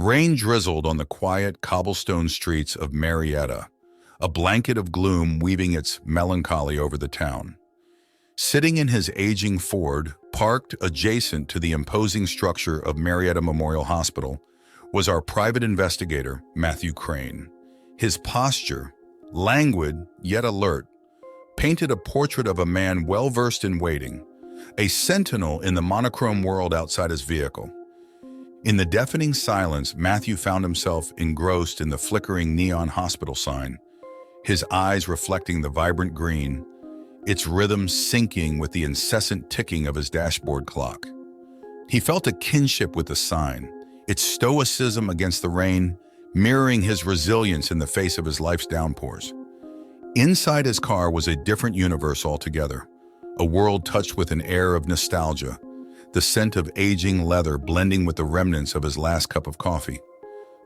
Rain drizzled on the quiet cobblestone streets of Marietta, a blanket of gloom weaving its melancholy over the town. Sitting in his aging Ford, parked adjacent to the imposing structure of Marietta Memorial Hospital, was our private investigator, Matthew Crane. His posture, languid yet alert, painted a portrait of a man well-versed in waiting, a sentinel in the monochrome world outside his vehicle. In the deafening silence, Matthew found himself engrossed in the flickering neon hospital sign, his eyes reflecting the vibrant green, its rhythm syncing with the incessant ticking of his dashboard clock. He felt a kinship with the sign, its stoicism against the rain, mirroring his resilience in the face of his life's downpours. Inside his car was a different universe altogether, a world touched with an air of nostalgia, the scent of aging leather blending with the remnants of his last cup of coffee.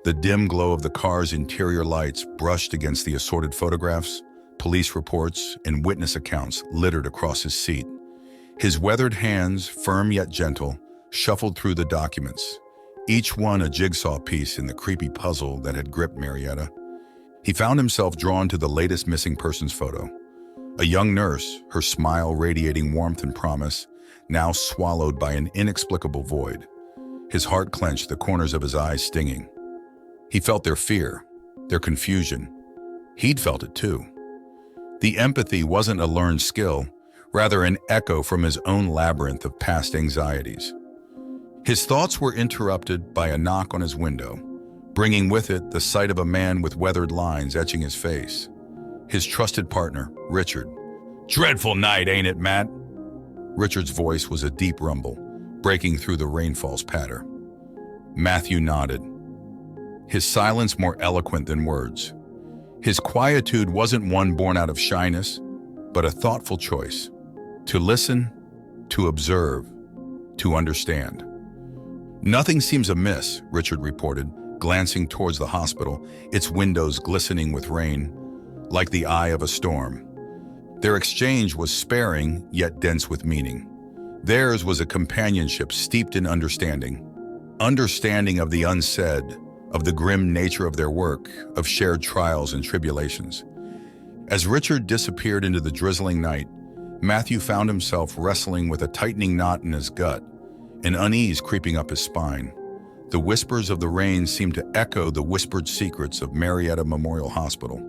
The dim glow of the car's interior lights brushed against the assorted photographs, police reports, and witness accounts littered across his seat. His weathered hands, firm yet gentle, shuffled through the documents, each one a jigsaw piece in the creepy puzzle that had gripped Marietta. He found himself drawn to the latest missing persons photo. A young nurse, her smile radiating warmth and promise, now swallowed by an inexplicable void. His heart clenched, the corners of his eyes stinging. He felt their fear, their confusion. He'd felt it too. The empathy wasn't a learned skill, rather an echo from his own labyrinth of past anxieties. His thoughts were interrupted by a knock on his window, bringing with it the sight of a man with weathered lines etching his face. His trusted partner, Richard. "Dreadful night, ain't it, Matt?" Richard's voice was a deep rumble, breaking through the rainfall's patter. Matthew nodded, his silence more eloquent than words. His quietude wasn't one born out of shyness, but a thoughtful choice. To listen, to observe, to understand. "Nothing seems amiss," Richard reported, glancing towards the hospital, its windows glistening with rain, like the eye of a storm. Their exchange was sparing, yet dense with meaning. Theirs was a companionship steeped in understanding. Understanding of the unsaid, of the grim nature of their work, of shared trials and tribulations. As Richard disappeared into the drizzling night, Matthew found himself wrestling with a tightening knot in his gut, an unease creeping up his spine. The whispers of the rain seemed to echo the whispered secrets of Marietta Memorial Hospital,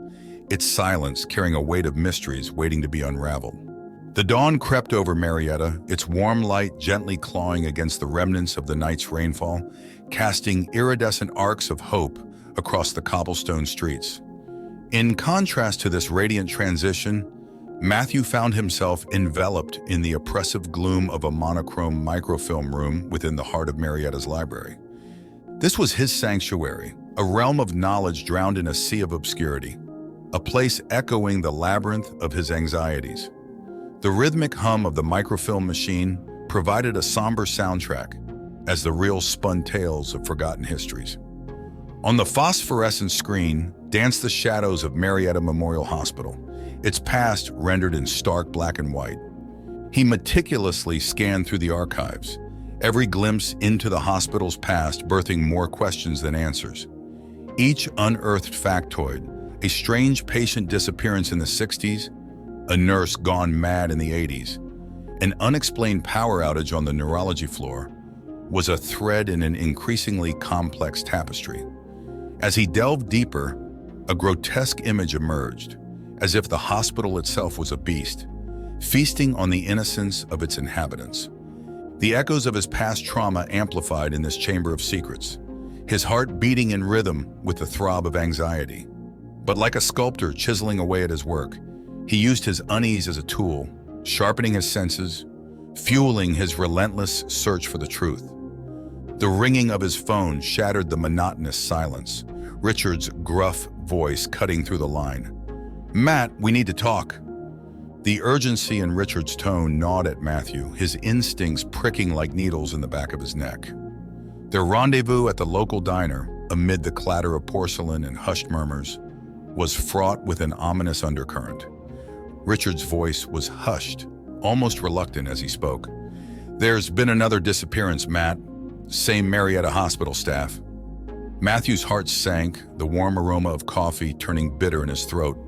its silence carrying a weight of mysteries waiting to be unraveled. The dawn crept over Marietta, its warm light gently clawing against the remnants of the night's rainfall, casting iridescent arcs of hope across the cobblestone streets. In contrast to this radiant transition, Matthew found himself enveloped in the oppressive gloom of a monochrome microfilm room within the heart of Marietta's library. This was his sanctuary, a realm of knowledge drowned in a sea of obscurity, a place echoing the labyrinth of his anxieties. The rhythmic hum of the microfilm machine provided a somber soundtrack as the reel spun tales of forgotten histories. On the phosphorescent screen danced the shadows of Marietta Memorial Hospital, its past rendered in stark black and white. He meticulously scanned through the archives, every glimpse into the hospital's past birthing more questions than answers. Each unearthed factoid, a strange patient disappearance in the 60s, a nurse gone mad in the 80s, an unexplained power outage on the neurology floor, was a thread in an increasingly complex tapestry. As he delved deeper, a grotesque image emerged, as if the hospital itself was a beast, feasting on the innocence of its inhabitants. The echoes of his past trauma amplified in this chamber of secrets, his heart beating in rhythm with the throb of anxiety. But like a sculptor chiseling away at his work, he used his unease as a tool, sharpening his senses, fueling his relentless search for the truth. The ringing of his phone shattered the monotonous silence, Richard's gruff voice cutting through the line. "Matt, we need to talk." The urgency in Richard's tone gnawed at Matthew, his instincts pricking like needles in the back of his neck. Their rendezvous at the local diner, amid the clatter of porcelain and hushed murmurs, was fraught with an ominous undercurrent. Richard's voice was hushed, almost reluctant as he spoke. "There's been another disappearance, Matt. Same Marietta Hospital staff." Matthew's heart sank, the warm aroma of coffee turning bitter in his throat.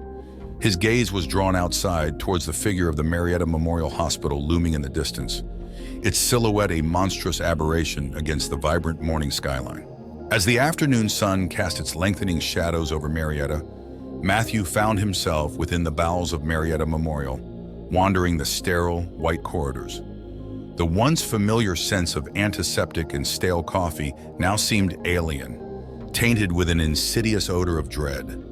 His gaze was drawn outside towards the figure of the Marietta Memorial Hospital looming in the distance, its silhouette a monstrous aberration against the vibrant morning skyline. As the afternoon sun cast its lengthening shadows over Marietta, Matthew found himself within the bowels of Marietta Memorial, wandering the sterile, white corridors. The once familiar sense of antiseptic and stale coffee now seemed alien, tainted with an insidious odor of dread.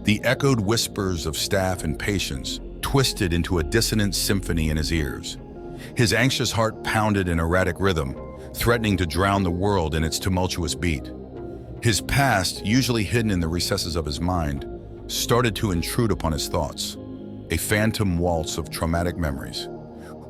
The echoed whispers of staff and patients twisted into a dissonant symphony in his ears. His anxious heart pounded in erratic rhythm, threatening to drown the world in its tumultuous beat. His past, usually hidden in the recesses of his mind, started to intrude upon his thoughts, a phantom waltz of traumatic memories.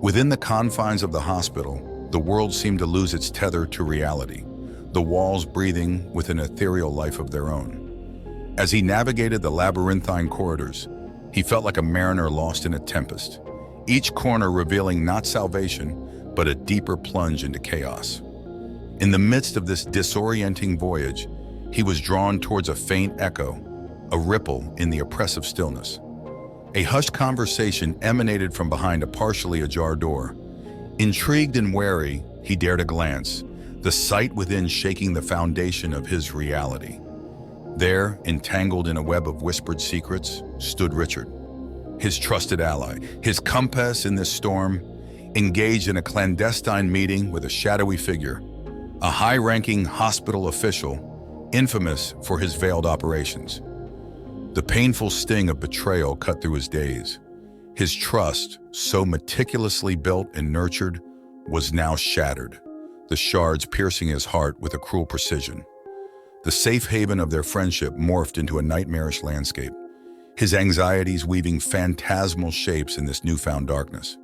Within the confines of the hospital, the world seemed to lose its tether to reality, the walls breathing with an ethereal life of their own. As he navigated the labyrinthine corridors, he felt like a mariner lost in a tempest, each corner revealing not salvation, but a deeper plunge into chaos. In the midst of this disorienting voyage, he was drawn towards a faint echo, a ripple in the oppressive stillness. A hushed conversation emanated from behind a partially ajar door. Intrigued and wary, he dared a glance, the sight within shaking the foundation of his reality. There, entangled in a web of whispered secrets, stood Richard, his trusted ally, his compass in this storm, engaged in a clandestine meeting with a shadowy figure, a high-ranking hospital official, infamous for his veiled operations. The painful sting of betrayal cut through his days. His trust, so meticulously built and nurtured, was now shattered, the shards piercing his heart with a cruel precision. The safe haven of their friendship morphed into a nightmarish landscape, his anxieties weaving phantasmal shapes in this newfound darkness.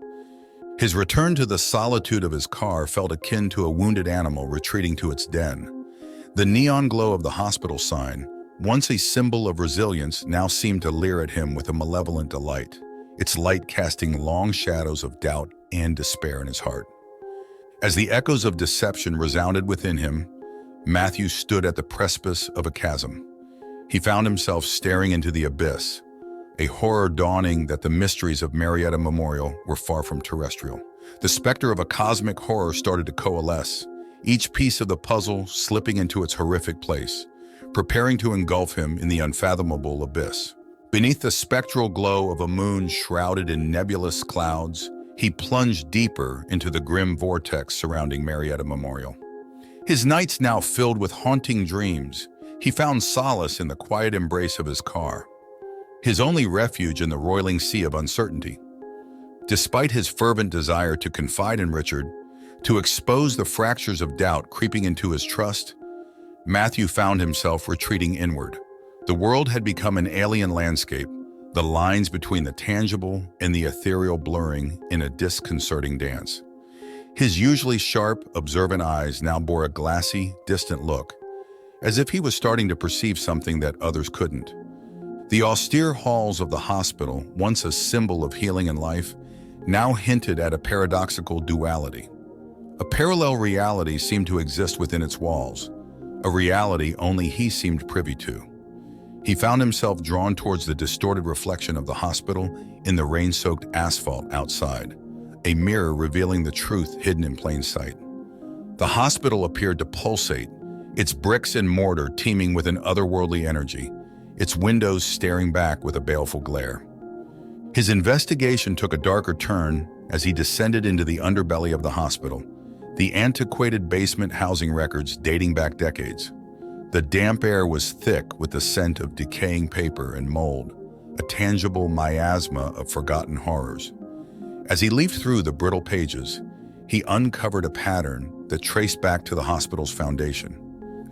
His return to the solitude of his car felt akin to a wounded animal retreating to its den. The neon glow of the hospital sign, once a symbol of resilience, now seemed to leer at him with a malevolent delight, its light casting long shadows of doubt and despair in his heart. As the echoes of deception resounded within him, Matthew stood at the precipice of a chasm. He found himself staring into the abyss, a horror dawning that the mysteries of Marietta Memorial were far from terrestrial. The specter of a cosmic horror started to coalesce, each piece of the puzzle slipping into its horrific place, preparing to engulf him in the unfathomable abyss. Beneath the spectral glow of a moon shrouded in nebulous clouds, he plunged deeper into the grim vortex surrounding Marietta Memorial. His nights now filled with haunting dreams, he found solace in the quiet embrace of his car, his only refuge in the roiling sea of uncertainty. Despite his fervent desire to confide in Richard, to expose the fractures of doubt creeping into his trust, Matthew found himself retreating inward. The world had become an alien landscape, the lines between the tangible and the ethereal blurring in a disconcerting dance. His usually sharp, observant eyes now bore a glassy, distant look, as if he was starting to perceive something that others couldn't. The austere halls of the hospital, once a symbol of healing and life, now hinted at a paradoxical duality. A parallel reality seemed to exist within its walls, a reality only he seemed privy to. He found himself drawn towards the distorted reflection of the hospital in the rain-soaked asphalt outside, a mirror revealing the truth hidden in plain sight. The hospital appeared to pulsate, its bricks and mortar teeming with an otherworldly energy, its windows staring back with a baleful glare. His investigation took a darker turn as he descended into the underbelly of the hospital, the antiquated basement housing records dating back decades. The damp air was thick with the scent of decaying paper and mold, a tangible miasma of forgotten horrors. As he leafed through the brittle pages, he uncovered a pattern that traced back to the hospital's foundation,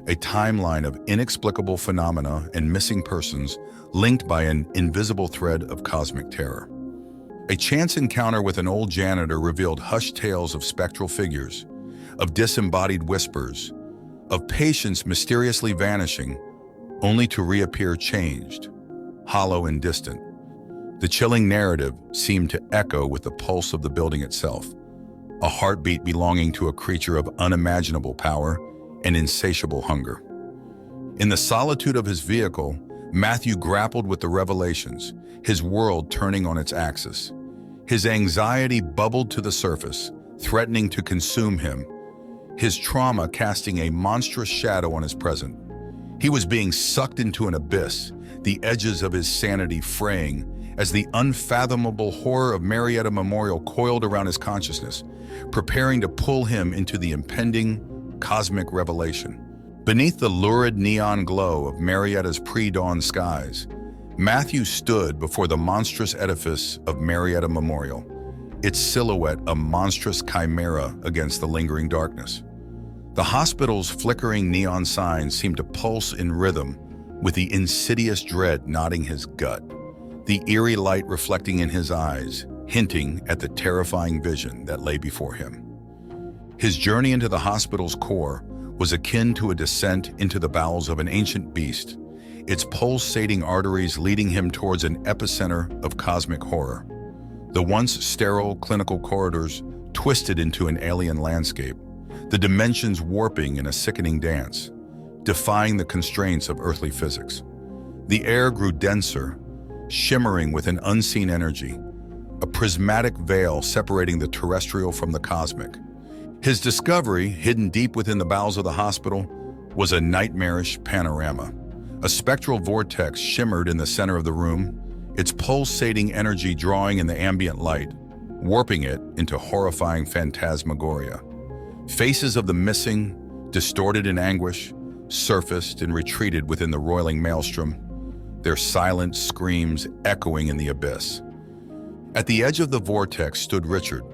a timeline of inexplicable phenomena and missing persons linked by an invisible thread of cosmic terror. A chance encounter with an old janitor revealed hushed tales of spectral figures, of disembodied whispers, of patients mysteriously vanishing, only to reappear changed, hollow and distant. The chilling narrative seemed to echo with the pulse of the building itself, a heartbeat belonging to a creature of unimaginable power and insatiable hunger. In the solitude of his vehicle, Matthew grappled with the revelations, his world turning on its axis. His anxiety bubbled to the surface, threatening to consume him, his trauma casting a monstrous shadow on his present. He was being sucked into an abyss, the edges of his sanity fraying as the unfathomable horror of Marietta Memorial coiled around his consciousness, preparing to pull him into the impending cosmic revelation. Beneath the lurid neon glow of Marietta's pre-dawn skies, Matthew stood before the monstrous edifice of Marietta Memorial, its silhouette a monstrous chimera against the lingering darkness. The hospital's flickering neon signs seemed to pulse in rhythm with the insidious dread knotting his gut, the eerie light reflecting in his eyes, hinting at the terrifying vision that lay before him. His journey into the hospital's core was akin to a descent into the bowels of an ancient beast, its pulsating arteries leading him towards an epicenter of cosmic horror. The once sterile clinical corridors twisted into an alien landscape, the dimensions warping in a sickening dance, defying the constraints of earthly physics. The air grew denser, shimmering with an unseen energy, a prismatic veil separating the terrestrial from the cosmic. His discovery, hidden deep within the bowels of the hospital, was a nightmarish panorama. A spectral vortex shimmered in the center of the room, its pulsating energy drawing in the ambient light, warping it into horrifying phantasmagoria. Faces of the missing, distorted in anguish, surfaced and retreated within the roiling maelstrom, their silent screams echoing in the abyss. At the edge of the vortex stood Richard,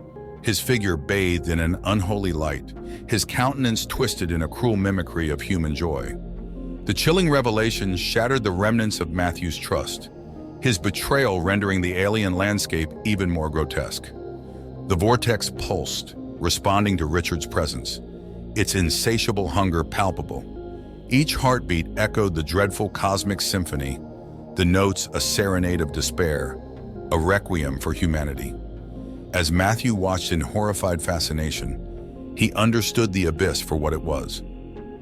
his figure bathed in an unholy light, his countenance twisted in a cruel mimicry of human joy. The chilling revelation shattered the remnants of Matthew's trust, his betrayal rendering the alien landscape even more grotesque. The vortex pulsed, responding to Richard's presence, its insatiable hunger palpable. Each heartbeat echoed the dreadful cosmic symphony, the notes a serenade of despair, a requiem for humanity. As Matthew watched in horrified fascination, he understood the abyss for what it was.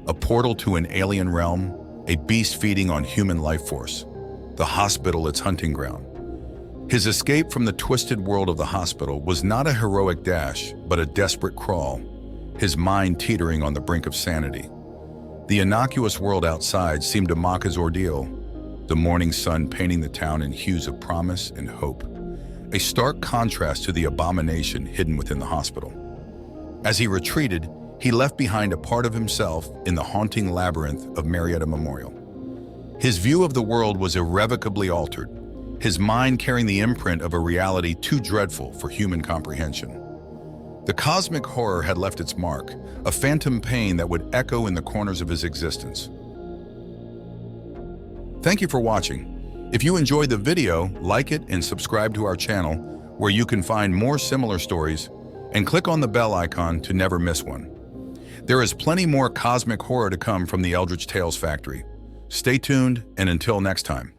A portal to an alien realm, a beast feeding on human life force, the hospital its hunting ground. His escape from the twisted world of the hospital was not a heroic dash, but a desperate crawl, his mind teetering on the brink of sanity. The innocuous world outside seemed to mock his ordeal, the morning sun painting the town in hues of promise and hope, a stark contrast to the abomination hidden within the hospital. As he retreated, he left behind a part of himself in the haunting labyrinth of Marietta Memorial. His view of the world was irrevocably altered, his mind carrying the imprint of a reality too dreadful for human comprehension. The cosmic horror had left its mark, a phantom pain that would echo in the corners of his existence. Thank you for watching. If you enjoyed the video, like it and subscribe to our channel, where you can find more similar stories, and click on the bell icon to never miss one. There is plenty more cosmic horror to come from the Eldritch Tales Factory. Stay tuned, and until next time.